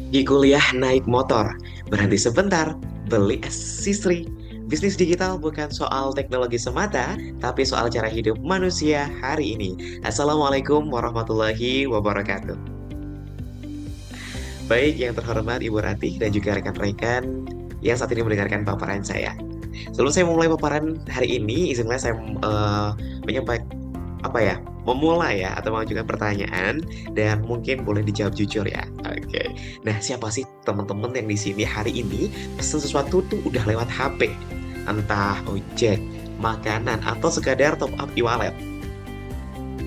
Di kuliah naik motor, berhenti sebentar, beli accessory. Bisnis digital bukan soal teknologi semata, tapi soal cara hidup manusia hari ini. Assalamualaikum warahmatullahi wabarakatuh. Baik yang terhormat Ibu Ratih dan juga rekan-rekan yang saat ini mendengarkan paparan saya. Sebelum saya memulai paparan hari ini, izinkan saya menyampaikan memulai ya atau mengajukan pertanyaan dan mungkin boleh dijawab jujur ya. Oke. Nah, siapa sih teman-teman yang di sini hari ini pesan sesuatu tuh udah lewat HP? Entah ojek, makanan atau sekadar top up e-wallet.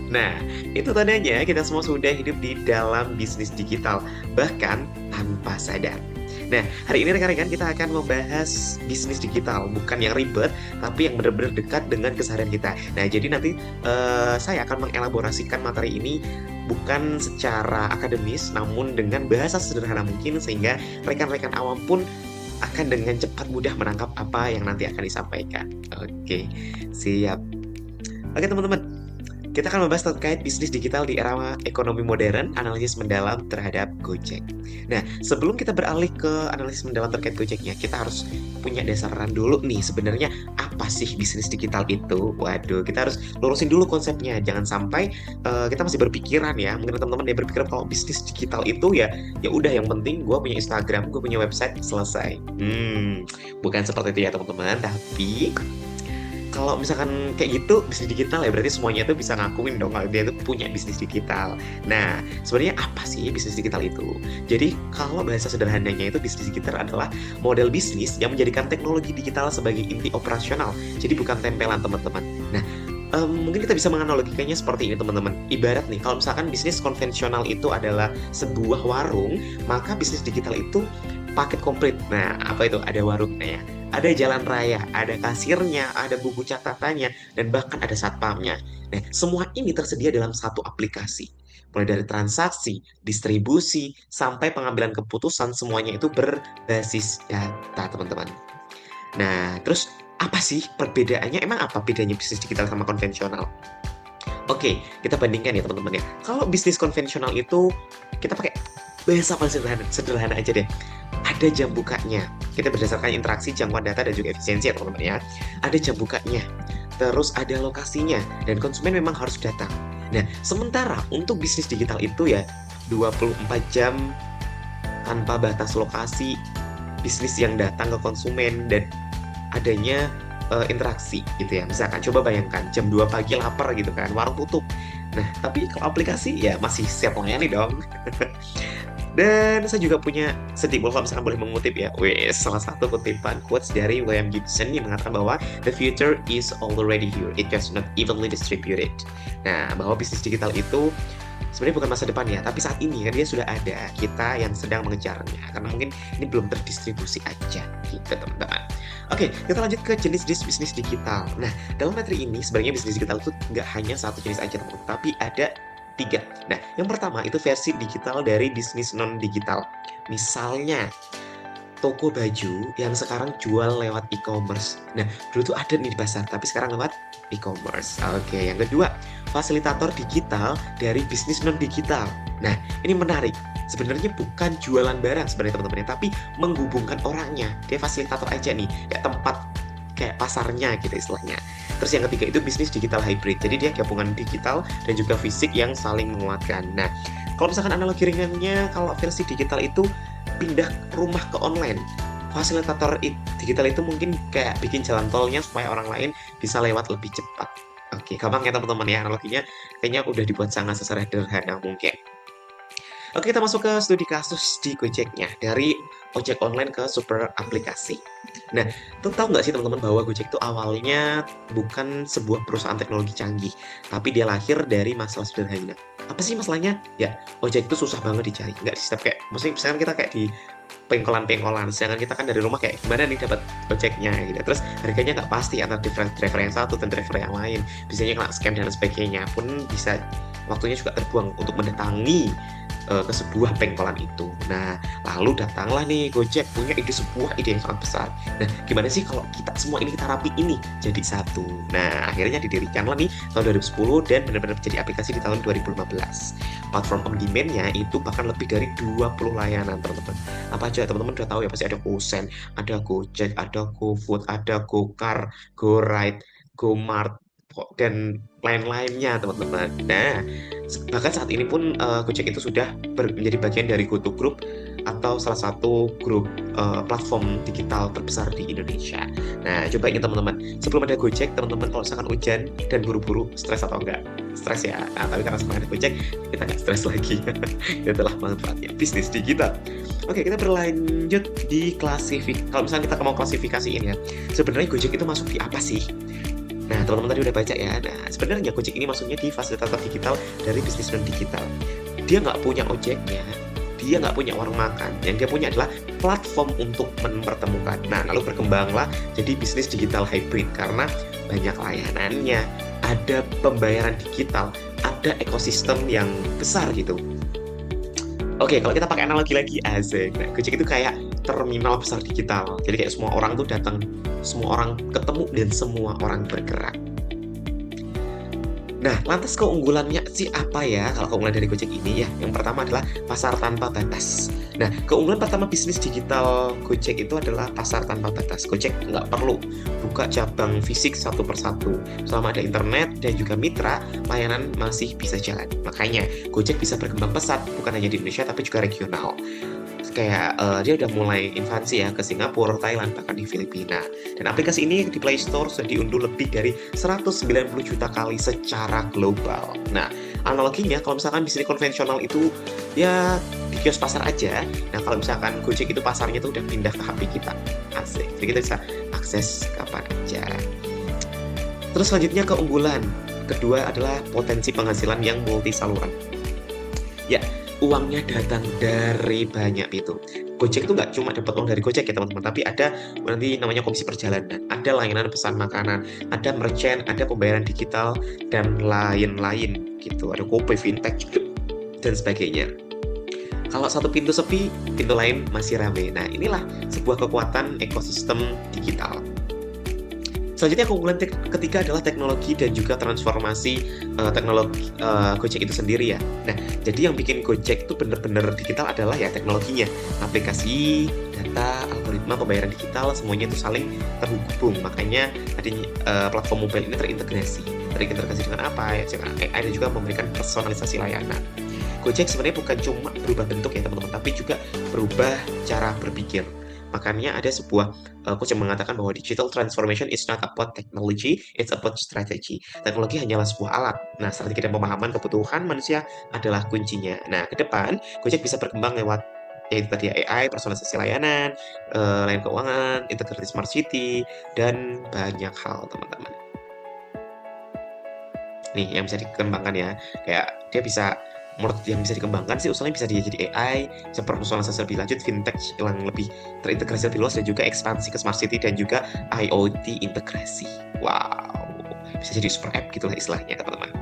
Nah, itu tandanya kita semua sudah hidup di dalam bisnis digital, bahkan tanpa sadar. Nah, hari ini rekan-rekan kita akan membahas bisnis digital, bukan yang ribet, tapi yang benar-benar dekat dengan keseharian kita. Nah, jadi nanti saya akan mengelaborasikan materi ini bukan secara akademis, namun dengan bahasa sederhana mungkin, sehingga rekan-rekan awam pun akan dengan cepat mudah menangkap apa yang nanti akan disampaikan. Oke, siap. Oke teman-teman, kita akan membahas terkait bisnis digital di era ekonomi modern, analisis mendalam terhadap Gojek. Nah, sebelum kita beralih ke analisis mendalam terkait Gojeknya, kita harus punya dasaran dulu nih, sebenarnya apa sih bisnis digital itu? Waduh, kita harus lurusin dulu konsepnya. Jangan sampai kita masih berpikiran ya, mungkin teman-teman yang berpikir kalau bisnis digital itu ya udah yang penting gue punya Instagram, gue punya website, selesai. Bukan seperti itu ya teman-teman, tapi kalau misalkan kayak gitu bisnis digital ya berarti semuanya itu bisa ngakuin dong kalau dia tuh punya bisnis digital. Nah, sebenarnya apa sih bisnis digital itu? Jadi kalau bahasa sederhananya itu bisnis digital adalah model bisnis yang menjadikan teknologi digital sebagai inti operasional. Jadi bukan tempelan teman-teman. Nah, mungkin kita bisa menganalogikannya seperti ini teman-teman. Ibarat nih, kalau misalkan bisnis konvensional itu adalah sebuah warung, maka bisnis digital itu paket komplit. Nah, apa itu? Ada warungnya ya, ada jalan raya, ada kasirnya, ada buku catatannya, dan bahkan ada satpamnya. Nah, semua ini tersedia dalam satu aplikasi. Mulai dari transaksi, distribusi, sampai pengambilan keputusan, semuanya itu berbasis data, teman-teman. Nah, terus apa sih perbedaannya? Emang apa bedanya bisnis digital sama konvensional? Oke, kita bandingkan ya teman-teman ya. Kalau bisnis konvensional itu kita pakai bahasa paling sederhana, sederhana aja deh. Ada jam bukanya. Kita berdasarkan interaksi, jangkauan data, dan juga efisiensi ya teman-teman ya. Ada jam bukanya. Terus ada lokasinya. Dan konsumen memang harus datang. Nah, sementara untuk bisnis digital itu ya 24 jam tanpa batas lokasi, bisnis yang datang ke konsumen, dan adanya interaksi gitu ya. Misalkan coba bayangkan jam 2 pagi lapar gitu kan, warung tutup. Nah, tapi kalau aplikasi ya masih siap melayani dong. Dan saya juga punya sedikit, kalau misalkan boleh mengutip ya, salah satu kutipan quotes dari William Gibson yang mengatakan bahwa the future is already here, it just not evenly distributed. Nah, bahwa bisnis digital itu sebenarnya bukan masa depan ya, tapi saat ini kan dia sudah ada, kita yang sedang mengejarnya, karena mungkin ini belum terdistribusi aja, gitu teman-teman. Oke, kita lanjut ke jenis-jenis bisnis digital. Nah, dalam materi ini sebenarnya bisnis digital itu nggak hanya satu jenis aja teman-teman, tapi ada tiga. Nah, yang pertama itu versi digital dari bisnis non-digital. Misalnya, toko baju yang sekarang jual lewat e-commerce. Nah, dulu tuh ada nih di pasar, tapi sekarang lewat e-commerce. Oke, yang kedua, fasilitator digital dari bisnis non-digital. Nah, ini menarik. Sebenarnya bukan jualan barang sebenarnya teman-teman, tapi menghubungkan orangnya. Dia fasilitator aja nih, kayak tempat kayak pasarnya gitu istilahnya. Terus yang ketiga itu bisnis digital hybrid. Jadi dia gabungan digital dan juga fisik yang saling menguatkan. Nah, kalau misalkan analogi ringannya, kalau versi digital itu pindah rumah ke online. Fasilitator digital itu mungkin kayak bikin jalan tolnya supaya orang lain bisa lewat lebih cepat. Oke, gampang ya teman-teman ya analoginya. Kayaknya udah dibuat sangat sesederhana mungkin. Oke, kita masuk ke studi kasus di Gojeknya. Dari ojek online ke super aplikasi. Nah, tahu nggak sih teman-teman bahwa Gojek itu awalnya bukan sebuah perusahaan teknologi canggih, tapi dia lahir dari masalah sederhana. Apa sih masalahnya? Ya, ojek itu susah banget dicari. Nggak sih, tapi kayak, maksudnya misalkan kita kayak di pengkolan-pengkolan, sedangkan kita kan dari rumah kayak gimana nih dapat ojeknya gitu. Terus harganya nggak pasti antara driver yang satu dan driver yang lain. Biasanya kena scam dan sebagainya pun bisa waktunya juga terbuang untuk mendatangi ke sebuah pengkolan itu. Nah, lalu datanglah nih Gojek punya sebuah ide yang sangat besar. Nah, gimana sih kalau kita semua ini kita rapi ini jadi satu. Nah, akhirnya didirikanlah nih tahun 2010 dan benar-benar menjadi aplikasi di tahun 2015. Platform on demand-nya itu bahkan lebih dari 20 layanan, teman-teman. Apa aja teman-teman udah tahu ya, pasti ada GoSend, ada Gojek, ada GoFood, ada GoCar, GoRide, GoMart, dan lain-lainnya, teman-teman. Nah, bahkan saat ini pun Gojek itu sudah menjadi bagian dari GoTo Group atau salah satu grup platform digital terbesar di Indonesia. Nah, coba ingat teman-teman, sebelum ada Gojek, teman-teman kalau misalkan hujan dan buru-buru, stres atau enggak? Stres ya. Nah, tapi karena sekarang ada Gojek, kita nggak stres lagi. Itulah manfaatnya bisnis digital. Oke, kita berlanjut di kalau misalnya kita mau klasifikasiin ya, sebenarnya Gojek itu masuk di apa sih? Nah, teman-teman tadi udah baca ya. Nah, sebenarnya Gojek ini masuknya di fasilitator digital dari bisnismen digital. Dia nggak punya ojeknya, dia nggak punya warung makan. Yang dia punya adalah platform untuk mempertemukan. Nah, lalu berkembanglah jadi bisnis digital hybrid karena banyak layanannya, ada pembayaran digital, ada ekosistem yang besar gitu. Oke, kalau kita pakai analogi lagi, asik. Nah, Gojek itu kayak terminal besar digital. Jadi kayak semua orang tuh datang, semua orang ketemu, dan semua orang bergerak. Nah, lantas keunggulannya sih apa ya kalau keunggulan dari Gojek ini ya? Yang pertama adalah pasar tanpa batas. Nah, keunggulan pertama bisnis digital Gojek itu adalah pasar tanpa batas. Gojek nggak perlu buka cabang fisik satu persatu. Selama ada internet dan juga mitra, layanan masih bisa jalan. Makanya, Gojek bisa berkembang pesat, bukan hanya di Indonesia, tapi juga regional. Kayak dia udah mulai invasi ya ke Singapura, Thailand, bahkan di Filipina. Dan aplikasi ini di Play Store sudah diunduh lebih dari 190 juta kali secara global. Nah, analoginya kalau misalkan bisnis konvensional itu ya di kios pasar aja. Nah, kalau misalkan Gojek itu pasarnya tuh udah pindah ke HP kita. Asik. Jadi kita bisa akses kapan aja. Terus selanjutnya keunggulan kedua adalah potensi penghasilan yang multi saluran. Ya, uangnya datang dari banyak pintu. Gojek itu nggak cuma dapat uang dari Gojek ya teman-teman, tapi ada nanti namanya komisi perjalanan, ada layanan pesan makanan, ada merchant, ada pembayaran digital, dan lain-lain gitu. Ada GoPay, fintech, dan sebagainya. Kalau satu pintu sepi, pintu lain masih ramai. Nah, inilah sebuah kekuatan ekosistem digital. Selanjutnya keunggulan ketiga adalah teknologi dan juga transformasi teknologi Gojek itu sendiri ya. Nah, jadi yang bikin Gojek itu benar-benar digital adalah ya teknologinya, aplikasi, data, algoritma pembayaran digital, semuanya itu saling terhubung. Makanya adanya platform mobile ini terintegrasi dengan apa ya? Dengan AI dan juga memberikan personalisasi layanan. Gojek sebenarnya bukan cuma berubah bentuk ya teman-teman, tapi juga berubah cara berpikir. Makanya ada sebuah coach yang mengatakan bahwa digital transformation is not about technology, it's about strategy. Teknologi hanyalah sebuah alat. Nah, strategi dan pemahaman kebutuhan manusia adalah kuncinya. Nah, ke depan Gojek bisa berkembang lewat yaitu tadi AI, personalisasi layanan, layanan keuangan, integrasi smart city, dan banyak hal, teman-teman. Nih, yang bisa dikembangkan ya. Kayak dia bisa menurut yang bisa dikembangkan sih usulnya bisa jadi AI, bisa personalisasi lebih lanjut, fintech yang lebih terintegrasi lebih luas, dan juga ekspansi ke smart city dan juga IoT integrasi. Wow, bisa jadi super app gitulah istilahnya teman-teman.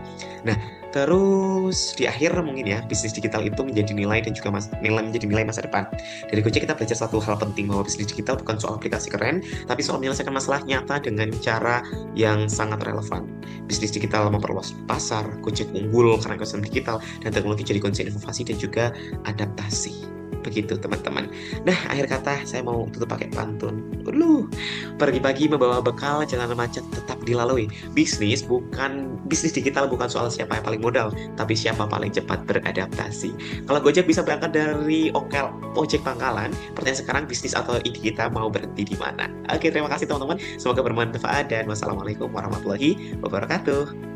Nah, terus di akhir mungkin ya bisnis digital itu menjadi nilai dan juga menjadi nilai masa depan. Dari Gojek kita belajar satu hal penting bahwa bisnis digital bukan soal aplikasi keren, tapi soal menyelesaikan masalah nyata dengan cara yang sangat relevan. Bisnis digital memperluas pasar, Gojek unggul karena ekosistem digital dan teknologi jadi kunci inovasi dan juga adaptasi. Begitu teman-teman. Nah, akhir kata saya mau tutup pakai pantun. Pagi-pagi membawa bekal, jalan macet tetap dilalui. Bisnis digital bukan soal siapa yang paling modal, tapi siapa paling cepat beradaptasi. Kalau Gojek bisa berangkat dari ojek pangkalan, pertanyaan sekarang bisnis atau ide kita mau berhenti di mana? Oke, terima kasih teman-teman. Semoga bermanfaat dan wassalamualaikum warahmatullahi wabarakatuh.